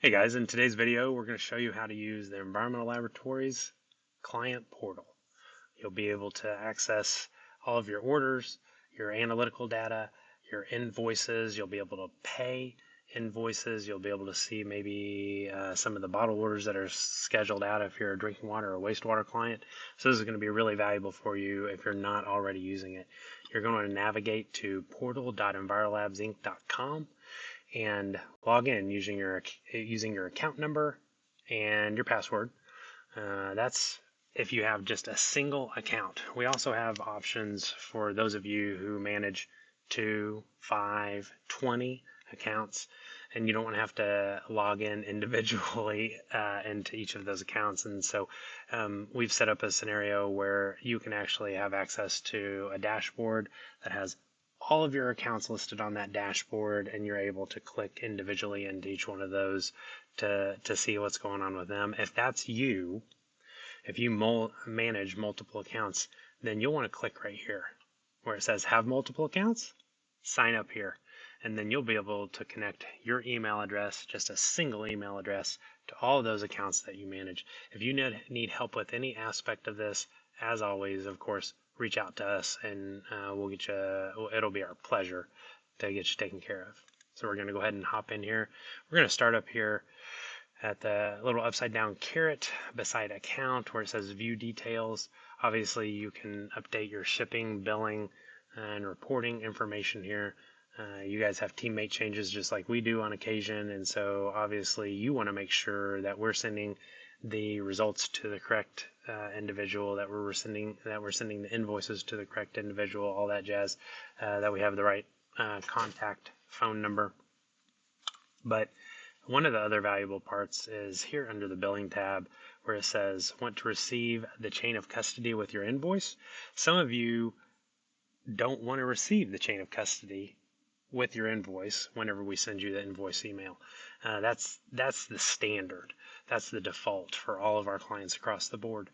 Hey guys, in today's video we're going to show you how to use the Environmental Laboratories client portal. You'll be able to access all of your orders, your analytical data, your invoices. You'll be able to pay invoices. You'll be able to see maybe some of the bottle orders that are scheduled out if you're a drinking water or wastewater client. So this is going to be really valuable for you if you're not already using it. You're going to navigate to portal.envirolabsinc.com and log in using your account number and your password. That's if you have just a single account. We also have options for those of you who manage 2, 5, 20 accounts, and you don't want to have to log in individually into each of those accounts. And so we've set up a scenario where you can actually have access to a dashboard that has all of your accounts listed on that dashboard, and you're able to click individually into each one of those to see what's going on with them. If that's you, if you manage multiple accounts, then you'll want to click right here where it says have multiple accounts, sign up here, and then you'll be able to connect your email address, just a single email address, to all of those accounts that you manage. If you need help with any aspect of this, as always, of course, reach out to us and we'll get you. It'll be our pleasure to get you taken care of. So we're going to go ahead and hop in here. We're going to start up here at the little upside down caret beside account where it says view details. Obviously you can update your shipping, billing, and reporting information here. You guys have teammate changes just like we do on occasion, and so obviously you want to make sure that we're sending the results to the correct individual, that we're sending the invoices to the correct individual, all that jazz, that we have the right contact phone number. But one of the other valuable parts is here under the billing tab where it says want to receive the chain of custody with your invoice. Some of you don't want to receive the chain of custody with your invoice whenever we send you the invoice email. That's the standard. That's the default for all of our clients across the board.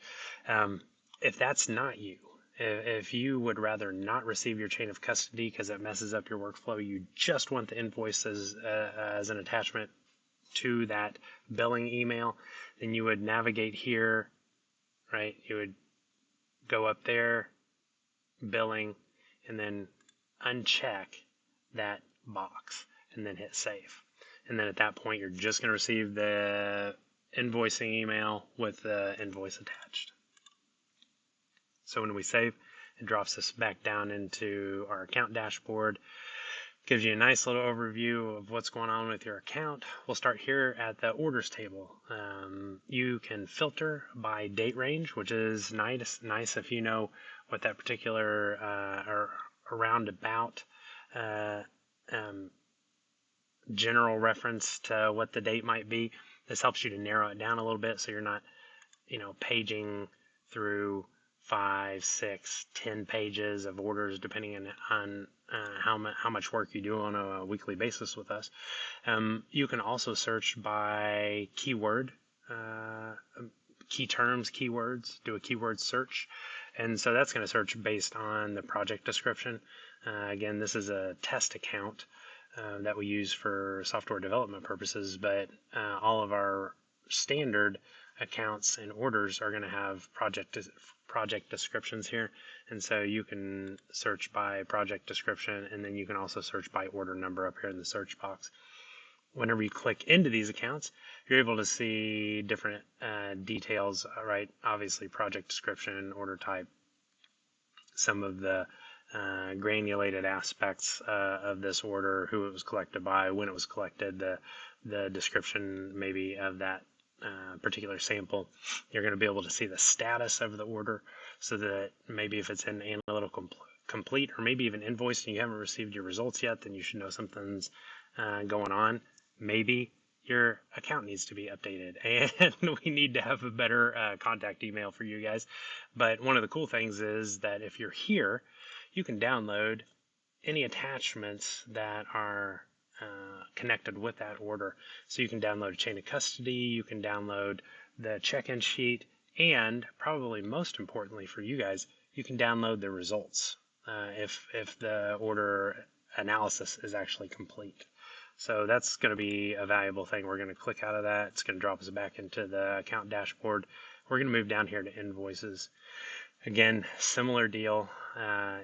If that's not you, if you would rather not receive your chain of custody because it messes up your workflow, you just want the invoices as an attachment to that billing email, then you would navigate here, right? You would go up there, billing, and then uncheck that box and then hit save. And then at that point, you're just going to receive the invoicing email with the invoice attached. So when we save, it drops us back down into our account dashboard. Gives you a nice little overview of what's going on with your account. We'll start here at the orders table. You can filter by date range, which is nice if you know what that particular or around about general reference to what the date might be. This helps you to narrow it down a little bit so you're not, paging through 5, 6, 10 pages of orders depending on how much work you do on a weekly basis with us. You can also search by keyword, key terms, keywords, do a keyword search. And so that's going to search based on the project description. Again, this is a test account that we use for software development purposes, but all of our standard accounts and orders are going to have project descriptions here. And so you can search by project description, and then you can also search by order number up here in the search box. Whenever you click into these accounts, you're able to see different details, right? Obviously, project description, order type, some of the granulated aspects of this order, who it was collected by, when it was collected, the description maybe of that particular sample. You're going to be able to see the status of the order so that maybe if it's in analytical complete or maybe even invoiced and you haven't received your results yet, then you should know something's going on. Maybe your account needs to be updated and we need to have a better contact email for you guys. But one of the cool things is that if you're here, you can download any attachments that are connected with that order. So you can download a chain of custody, you can download the check-in sheet, and probably most importantly for you guys, you can download the results if the order analysis is actually complete. So that's going to be a valuable thing. We're going to click out of that. It's going to drop us back into the account dashboard. We're going to move down here to invoices. Again, similar deal.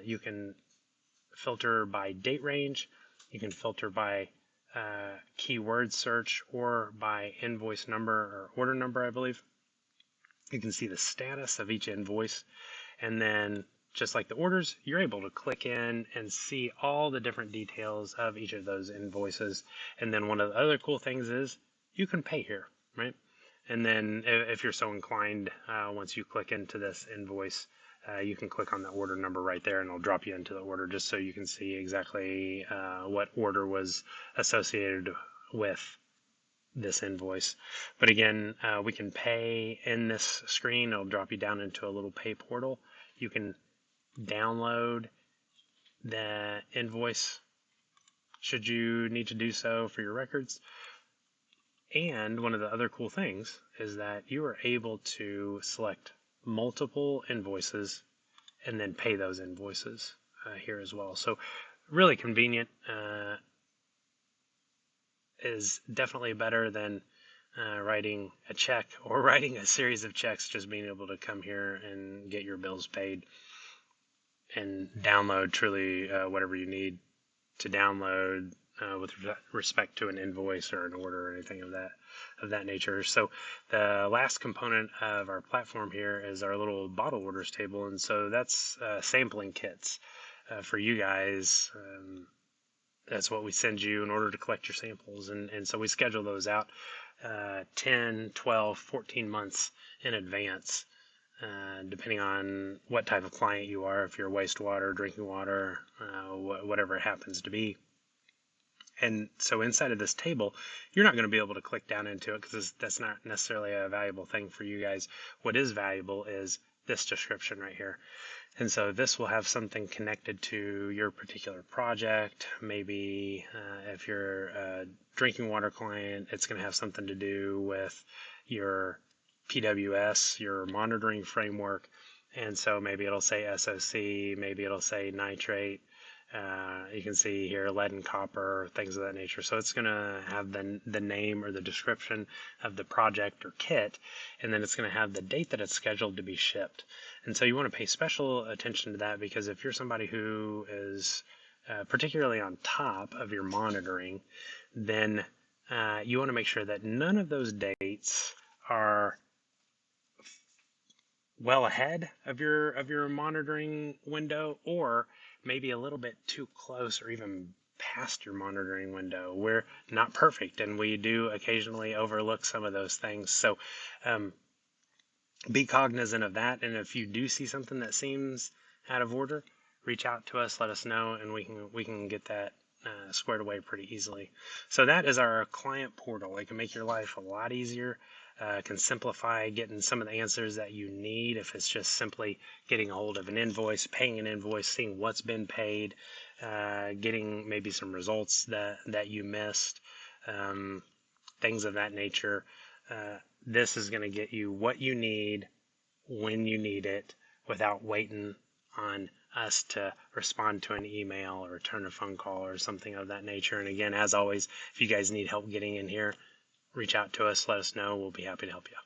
You can filter by date range. You can filter by keyword search or by invoice number or order number, I believe. You can see the status of each invoice, and then just like the orders, you're able to click in and see all the different details of each of those invoices. And then one of the other cool things is you can pay here, right? And then if you're so inclined, once you click into this invoice, you can click on the order number right there and it'll drop you into the order just so you can see exactly what order was associated with this invoice. But again, we can pay in this screen. It'll drop you down into a little pay portal. You can download the invoice should you need to do so for your records. And one of the other cool things is that you are able to select multiple invoices and then pay those invoices here as well. So really convenient. Is definitely better than writing a check or writing a series of checks. Just being able to come here and get your bills paid and download truly whatever you need to download with respect to an invoice or an order or anything of that nature. So the last component of our platform here is our little bottle orders table, and so that's sampling kits for you guys. That's what we send you in order to collect your samples, and so we schedule those out 10, 12, 14 months in advance, depending on what type of client you are, if you're wastewater, drinking water, whatever it happens to be. And so inside of this table, you're not going to be able to click down into it because that's not necessarily a valuable thing for you guys. What is valuable is this description right here. And so this will have something connected to your particular project. Maybe if you're a drinking water client, it's going to have something to do with your PWS, your monitoring framework. And so maybe it'll say SOC, maybe it'll say nitrate. You can see here lead and copper, things of that nature. So it's going to have the name or the description of the project or kit, and then it's going to have the date that it's scheduled to be shipped. And so you want to pay special attention to that, because if you're somebody who is particularly on top of your monitoring, then you want to make sure that none of those dates are well ahead of your monitoring window, or maybe a little bit too close or even past your monitoring window. We're not perfect, and we do occasionally overlook some of those things. So be cognizant of that, and if you do see something that seems out of order, reach out to us, let us know, and we can get that squared away pretty easily. So that is our client portal. It can make your life a lot easier. Can simplify getting some of the answers that you need if it's just simply getting a hold of an invoice, paying an invoice, seeing what's been paid, getting maybe some results that you missed, things of that nature. This is going to get you what you need when you need it without waiting on us to respond to an email or return a phone call or something of that nature. And again, as always, if you guys need help getting in here, reach out to us, let us know. We'll be happy to help you.